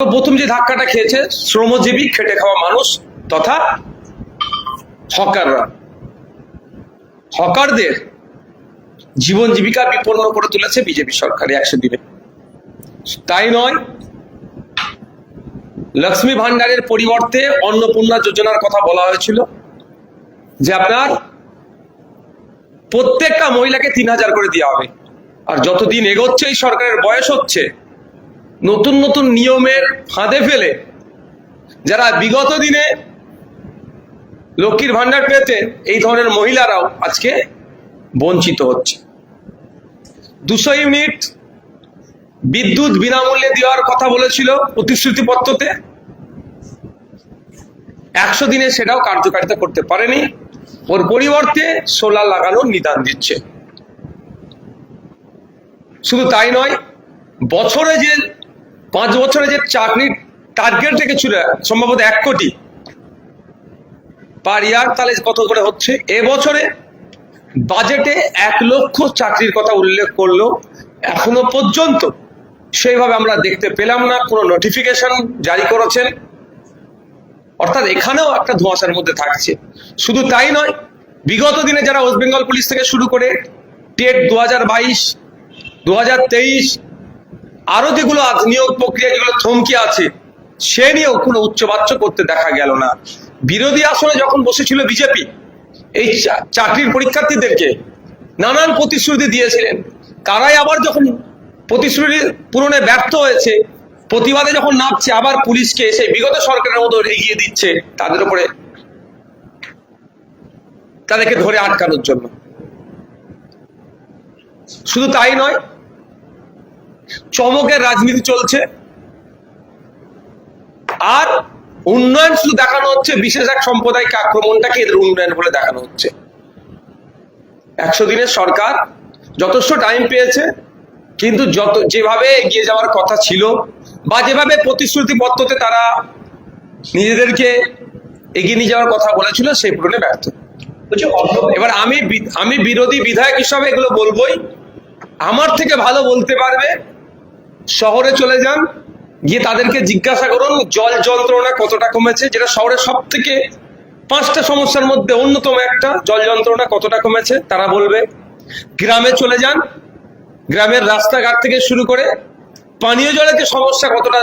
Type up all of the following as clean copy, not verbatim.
প্রথম যে ধাক্কাটা খেয়েছে শ্রমজীবী খেটে খাওয়া মানুষ তথা হকাররা। হকারদের জীবন জীবিকা বিপন্ন করে তুলেছে বিজেপি সরকার 100 দিনে। তাই নয়, লক্ষ্মী ভান্ডারের পরিবর্তে অন্নপূর্ণা যোজনার কথা বলা হয়েছিল, যে আপনার প্রত্যেকটা মহিলাকে 3000 করে দেওয়া হবে। আর যতদিন এগোচ্ছে এই সরকারের বয়স হচ্ছে, নতুন নতুন নিয়মের ফাঁদে ফেলে যারা বিগত দিনে লক্ষ্মীর ভান্ডার পেতেন, এই ধরনের মহিলারাও আজকে বঞ্চিত হচ্ছে। 200 ইউনিট বিদ্যুৎ বিনামূল্যে দেওয়ার কথা বলেছিল প্রতিশ্রুতিপত্রতে, 100 দিনে সেটাও কার্যকারিতা করতে পারেনি। ওর পরিবর্তে সোলার লাগানোর নিদান দিচ্ছে। শুধু তাই নয়, বছরে যে 5 বছরে যে চাকরির টার্গেট রেখেছিল সম্ভবত 1 কোটি পার ইয়ার, তাহলে কত করে হচ্ছে? এবছরে বাজেটে 1 লক্ষ চাকরির কথা উল্লেখ করলো, এখনো পর্যন্ত সেইভাবে আমরা দেখতে পেলাম না। কোনো নোটিফিকেশন জারি করেছেন, অর্থাৎ এখানেও একটা ধোঁয়াশার মধ্যে থাকছে। শুধু তাই নয়, বিগত দিনে যারা ওয়েস্ট বেঙ্গল পুলিশ থেকে শুরু করে টেট 2022, 2023 আরো যেগুলো নিয়োগ প্রক্রিয়া যেগুলো থমকে আছে, সে নিয়েও কোনো উচ্চবাচ্য করতে দেখা গেল না। বিরোধী আসনে যখন বসেছিল বিজেপি, এই চাকরির পরীক্ষার্থীদেরকে নানান প্রতিশ্রুতি দিয়েছিলেন। তারাই আবার যখন প্রতিশ্রুতি পূরণে ব্যর্থ হয়েছে, প্রতিবাদে যখন নামছে, আবার পুলিশকে এসে বিগত সরকারের মতো এগিয়ে দিচ্ছে তাদের উপরে, তাদেরকে ধরে আটকানোর জন্য। শুধু তাই নয়, চমকের রাজনীতি চলছে। আর উন্নয়ন শুধু দেখানো হচ্ছে, বিশেষ এক সম্প্রদায়কে আক্রমণটাকে এদের উন্নয়ন বলে দেখানো হচ্ছে। 100 দিনের সরকার যথেষ্ট টাইম পেয়েছে, কিন্তু যেভাবে এগিয়ে যাওয়ার কথা ছিল বা যেভাবে প্রতিশ্রুতিপত্রতে তারা নিজেদেরকে এগিয়ে নিয়ে যাওয়ার কথা বলেছিল, সেই পূরণে ব্যর্থ। এবার আমি বিরোধী বিধায়ক হিসাবে এগুলো বলবোই। আমার থেকে ভালো বলতে পারবে শহরে চলে যান, গিয়ে তাদেরকে জিজ্ঞাসা করুন জল যন্ত্রণা কতটা কমেছে, যেটা শহরের সব থেকে 5টা সমস্যার মধ্যে অন্যতম একটা, জল যন্ত্রণা কতটা কমেছে তারা বলবে। গ্রামে চলে যান, গ্রামের রাস্তাঘাট থেকে শুরু করে পানীয় জলের যে সমস্যা কতটা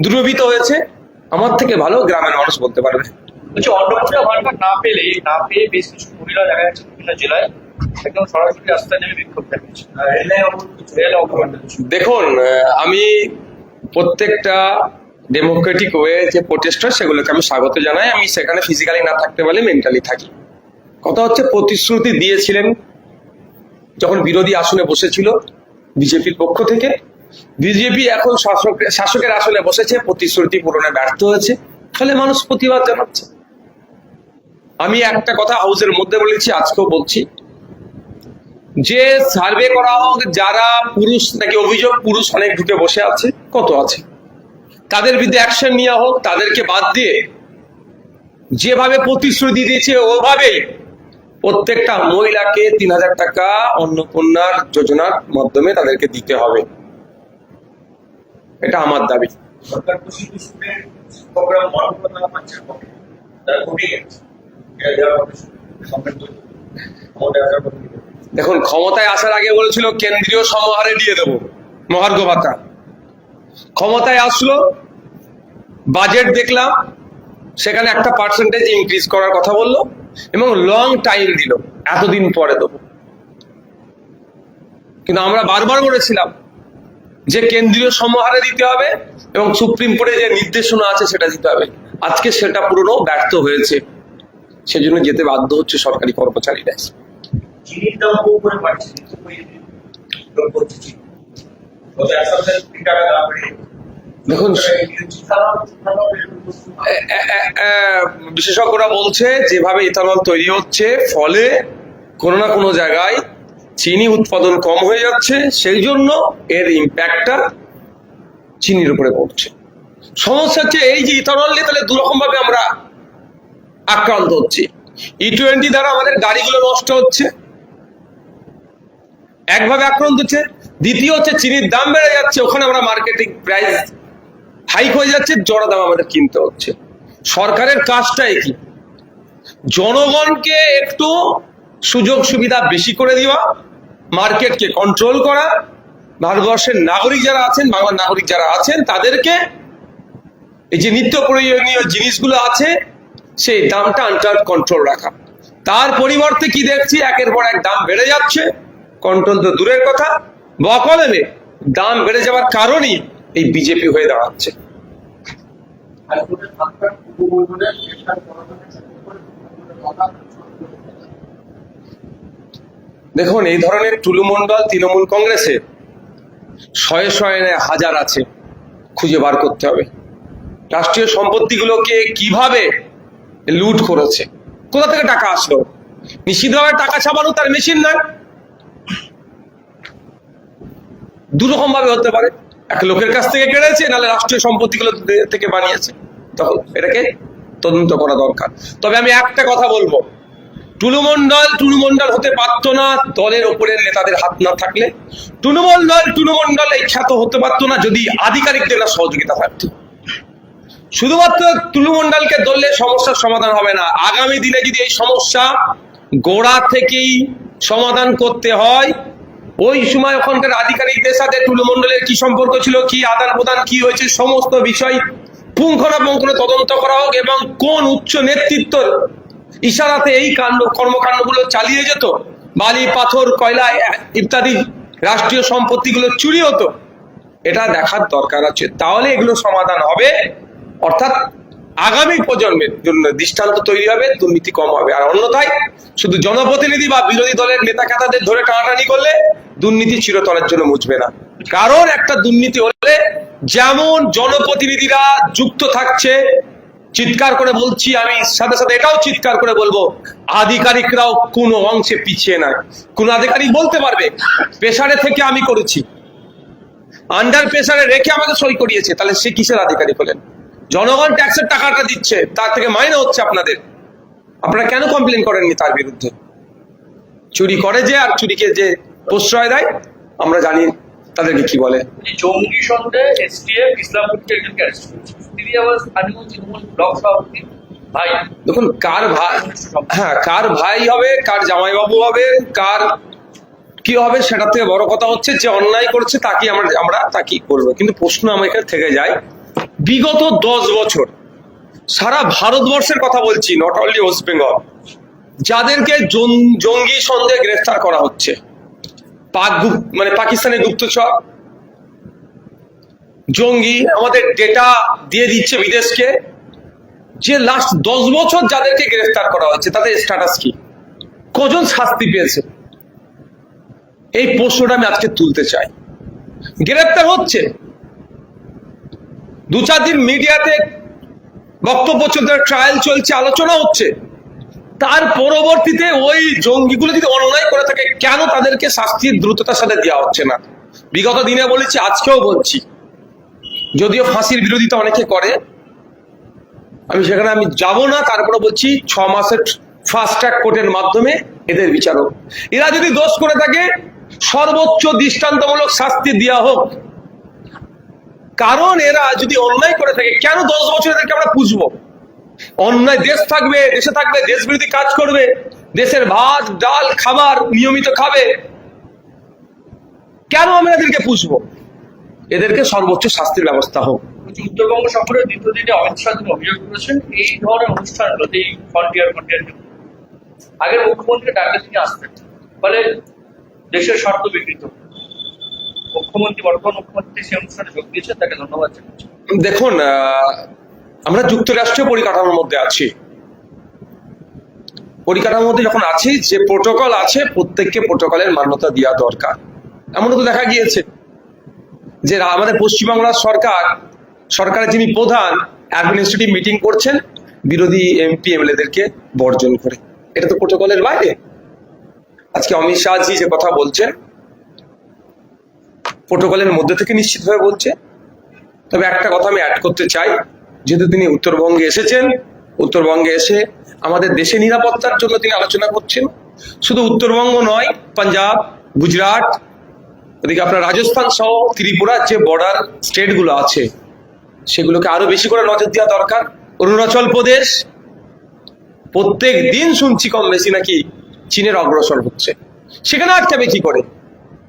দূরীভূত হয়েছে, আমার থেকে ভালো গ্রামের মানুষ বলতে পারবে। অন্নপূর্ণা ভান্ডার না পেয়ে বেশ কিছু মহিলা দেখা যাচ্ছে বিভিন্ন জেলায় একদম সরাসরি রাস্তায় নেমে বিক্ষোভ দেখাচ্ছে। দেখুন, আমি প্রত্যেকটা ডেমোক্রেটিক ওয়ে যে প্রোটেস্টার, সেগুলোকে আমি স্বাগত জানাই। আমি সেখানে ফিজিক্যালি না থাকতে পারলে মেন্টালি থাকি। কথা হচ্ছে, প্রতিশ্রুতি দিয়েছিলেন যখন বিরোধী আসনে বসেছিল বিজেপির পক্ষ থেকে। বিজেপি এখন শাসকের আসনে বসেছে, প্রতিশ্রুতি পূরণে ব্যর্থ হয়েছে, ফলে মানুষ প্রতিবাদ জানাচ্ছে। আমি একটা কথা হাউসের মধ্যে বলেছি, আজকেও বলছি, যে সার্ভে করা হোক, যারা পুরুষ নাকি অভিযোগ পুরুষ অনেক ঢুকে বসে আছে, কত আছে, তাদের বিরুদ্ধে অ্যাকশন নেওয়া হোক। তাদেরকে বাদ দিয়ে যেভাবে প্রতিশ্রুতি দিয়েছে ওভাবেই প্রত্যেকটা মহিলাকে 3000 টাকা অন্নপূর্ণার যোজনার মাধ্যমে তাদেরকে দিতে হবে, এটা আমার দাবি। দেখুন, ক্ষমতায় আসার আগে বলেছিল কেন্দ্রীয় সমহারে দিয়ে দেবো মহার্ঘ ভাতা। ক্ষমতায় আসলো, বাজেট দেখলাম, সেখানে একটা পার্সেন্টেজ ইনক্রিজ করার কথা বললো এবং লং টাইম দিল, এতদিন পরে দেবো। কিন্তু আমরা বারবার বলেছিলাম যে কেন্দ্রীয় সমহারে দিতে হবে এবং সুপ্রিম কোর্টে যে নির্দেশনা আছে সেটা দিতে হবে। আজকে সেটা পুরনো ব্যর্থ হয়েছে, সেজন্য যেতে বাধ্য হচ্ছে সরকারি কর্মচারীরা। দেখুন, বিশেষজ্ঞরা বলছে যেভাবে ইথানল তৈরি হচ্ছে, ফলে কোনো না কোনো জায়গায় চিনি উৎপাদন কম হয়ে যাচ্ছে, সেই জন্য এর ইম্প্যাক্টটা চিনির উপরে পড়ছে। সমস্যা হচ্ছে এই যে ইথানল নিয়ে তাহলে 2 রকম ভাবে আমরা আক্রান্ত হচ্ছি। E20 দ্বারা আমাদের গাড়িগুলো নষ্ট হচ্ছে, একভাবে আক্রান্ত হচ্ছে। দ্বিতীয় হচ্ছে চিনির দাম বেড়ে যাচ্ছে, ওখানে আমরা মার্কেটিং প্রাইস হাইক হয়ে যাচ্ছে, জড়া দাম আমাদের কিনতে হচ্ছে। সরকারের কাজটাই কি? জনগণকে একটু সুযোগ সুবিধা বেশি করে দেওয়া, মার্কেটকে কন্ট্রোল করা, ভারতবর্ষের নাগরিক যারা আছেন, বাংলার নাগরিক যারা আছেন, তাদেরকে এই যে নিত্য প্রয়োজনীয় জিনিসগুলো আছে সেই দামটা আন্ডার কন্ট্রোল রাখা। তার পরিবর্তে কি দেখছি, একের পর এক দাম বেড়ে যাচ্ছে। কন্ট্রোল তো দূরের কথা, বকলেবে দাম বেড়ে যাওয়ার কারণই এই বিজেপি হয়ে দাঁড়াচ্ছে। দেখুন, এই ধরনের টুলুমণ্ডল তৃণমূল কংগ্রেসে শয়ে শয়ে নয় হাজার আছে, খুঁজে বার করতে হবে। রাষ্ট্রীয় সম্পত্তিগুলোকে কিভাবে লুট করেছে, কোথা থেকে টাকা আসলো? নিশ্চিতভাবে টাকা ছাপানো তার মেশিন নয়, দুরকম ভাবে হতে পারে। এক লোকের কাছ থেকে কেড়েছে, নাহলে রাষ্ট্রীয় সম্পত্তিগুলো থেকে বানিয়েছে। তখন এটাকে তদন্ত করা দরকার। তবে আমি একটা কথা বলবো, টুলুমণ্ডল হতে পারতো না দলের ওপরের নেতাদের হাত না থাকলে। টুলুমণ্ডল এই খ্যাত হতে পারতো না যদি আধিকারিকদের না সহযোগিতা থাকতো। শুধুমাত্র টুলুমণ্ডলকে ধরলে সমস্যার সমাধান হবে না। আগামী দিনে যদি এই সমস্যা গোড়া থেকেই সমাধান করতে হয়, ওই সময় ওখানকার আধিকারিকদের সাথে টুলুমণ্ডলের কি সম্পর্ক ছিল, কি আদান প্রদান কি হয়েছে, সমস্ত বিষয় পুঙ্খানুপুঙ্খ তদন্ত করা হোক, এবং কোন উচ্চ নেতৃত্বর ইশারাতে এই কর্মকাণ্ডগুলো চালিয়ে যেত, বালি পাথর কয়লা ইত্যাদি রাষ্ট্রীয় সম্পত্তিগুলো চুরি হতো, এটা দেখার দরকার আছে। তাহলে এগুলো সমাধান হবে, অর্থাৎ আগামী প্রজন্মের জন্য দৃষ্টান্ত তৈরি হবে, দুর্নীতি কম হবে। আর অন্যথায় শুধু জনপ্রতিনিধি বা বিরোধী দলের নেতা নেতাদের ধরে টানাটানি করলে দুর্নীতি চিরতরের জন্য মুছবে না। কারণ একটা দুর্নীতি হলে যেমন জনপ্রতিনিধিরা যুক্ত থাকছে, চিৎকার করে বলছি আমি, সাথে সাথে এটাও চিৎকার করে বলবো, আধিকারিকরাও কোনো অংশে পিছিয়ে নাই। কোন আধিকারিক বলতে পারবে প্রেসারে থেকে আমি করেছি, আন্ডার প্রেসারে রেখে আমাকে সই করিয়েছে, তাহলে সে কিসের আধিকারিক হলেন? জনগণ ট্যাক্সের টাকাটা দিচ্ছে, তার থেকে মাইনে হচ্ছে আপনাদের, আপনারা কেন কমপ্লেন করেননি তার বিরুদ্ধে? চুরি করে যে, আর চুরিকে যে প্রশ্রয় দেয়, আমরা জানি তাদেরকে কি বলে। জঙ্গি সন্দেহে এসটিএফ ইসলামপুরকে একজনকে অ্যারেস্ট করেছে। তিনি আবার স্থানীয় তৃণমূল ব্লক সভাপতি ভাই। দেখুন, কার ভাই, হ্যাঁ কার ভাই হবে, কার জামাইবাবু হবে, কার কি হবে, সেটার থেকে বড় কথা হচ্ছে যে অন্যায় করছে তাকে আমরা তাকে করবো। কিন্তু প্রশ্ন আমার এখানে থেকে যায়, বিগত 10 বছর সারা ভারতবর্ষের কথা বলছি, নট অনলি ওয়েস্ট বেঙ্গল, যাদেরকে জঙ্গি সন্দেহে গ্রেফতার করা হচ্ছে, পাকিস্তানের গুপ্তচর জঙ্গি আমাদের ডেটা দিয়ে দিচ্ছে বিদেশকে, যে লাস্ট 10 বছর যাদেরকে গ্রেফতার করা হচ্ছে তাদের স্ট্যাটাস কি, কজন শাস্তি পেয়েছে, এই প্রশ্নটা আমি আজকে তুলতে চাই। গ্রেফতার হচ্ছে, 2-4 দিন মিডিয়াতে বক্তব্য চলছে, ট্রায়াল চলছে, আলোচনা হচ্ছে, তার পরবর্তীতে ওই জঙ্গিগুলো যদি অন্যায় করে থাকে, কেন তাদেরকে শাস্তির দ্রুততার সাথে দেওয়া হচ্ছে না? বিগত দিনে বলেছি, আজকেও বলছি, যদিও ফাঁসির বিরোধিতা অনেকে করে, সেখানে আমি যাব না, তারপরে বলছি 6 মাসের ফাস্ট ট্র্যাক কোর্টের মাধ্যমে এদের বিচার হোক। এরা যদি দোষ করে থাকে, সর্বোচ্চ দৃষ্টান্তমূলক শাস্তি দেওয়া হোক। কারণ এরা যদি অন্যায় করে থাকে, কেন 10 বছর এদেরকে আমরা পুষবো? অন্যায় দেশে থাকবে, দেশ বিরোধী কাজ করবে, দেশের ভাত ডাল খাবার নিয়মিত খাবে, কেন আমরা এদেরকে পুষবো? এদেরকে সর্বোচ্চ শাস্তির ব্যবস্থা হোক। উত্তরবঙ্গ সফরের দ্বিতীয় দিনে অমিত শাহ তিনি অভিযোগ করেছেন, এই ধরনের অনুষ্ঠানগুলোতে এই ফ্রন্টিয়ার আগের মুখ্যমন্ত্রীকে ডাকলে তিনি আসতেন, ফলে দেশের স্বার্থ বিকৃত। বর্তমান মুখ্যমন্ত্রী সেই অনুষ্ঠানে যোগ দিয়েছেন, তাকে ধন্যবাদ জানাচ্ছি। দেখুন, আমরা যুক্তরাষ্ট্রীয় পরিকাঠামোর মধ্যে আছি, পরিকাঠামোর মধ্যে যখন আছি, যে প্রোটোকল আছে প্রত্যেককে প্রোটোকলের মান্যতা দেওয়া দরকার। এমনও তো দেখা গিয়েছে যে আমাদের পশ্চিমবাংলার সরকারের যিনি প্রধান, অ্যাডমিনিস্ট্রেটিভ মিটিং করছেন বিরোধী এমপি এমএলএদেরকে বর্জন করে, এটা তো প্রোটোকলের বাইরে। আজকে অমিত শাহজি যে কথা বলছেন, প্রোটোকলের মধ্যে থেকে নিশ্চিতভাবে বলছে। তবে একটা কথা আমি অ্যাড করতে চাই, যেহেতু তিনি উত্তরবঙ্গে এসেছেন, উত্তরবঙ্গে এসে আমাদের দেশে নিরাপত্তার জন্য তিনি আলোচনা করছেন। শুধু উত্তরবঙ্গ নয়, পাঞ্জাব, গুজরাট, ওদিকে আপনার রাজস্থান সহ ত্রিপুরার যে বর্ডার স্টেটগুলো আছে, সেগুলোকে আরো বেশি করে নজর দেওয়া দরকার। অরুণাচল প্রদেশ প্রত্যেক দিন শুনছি কম বেশি নাকি চীনের অগ্রসর হচ্ছে, সেখানে আটকাবে কি করে?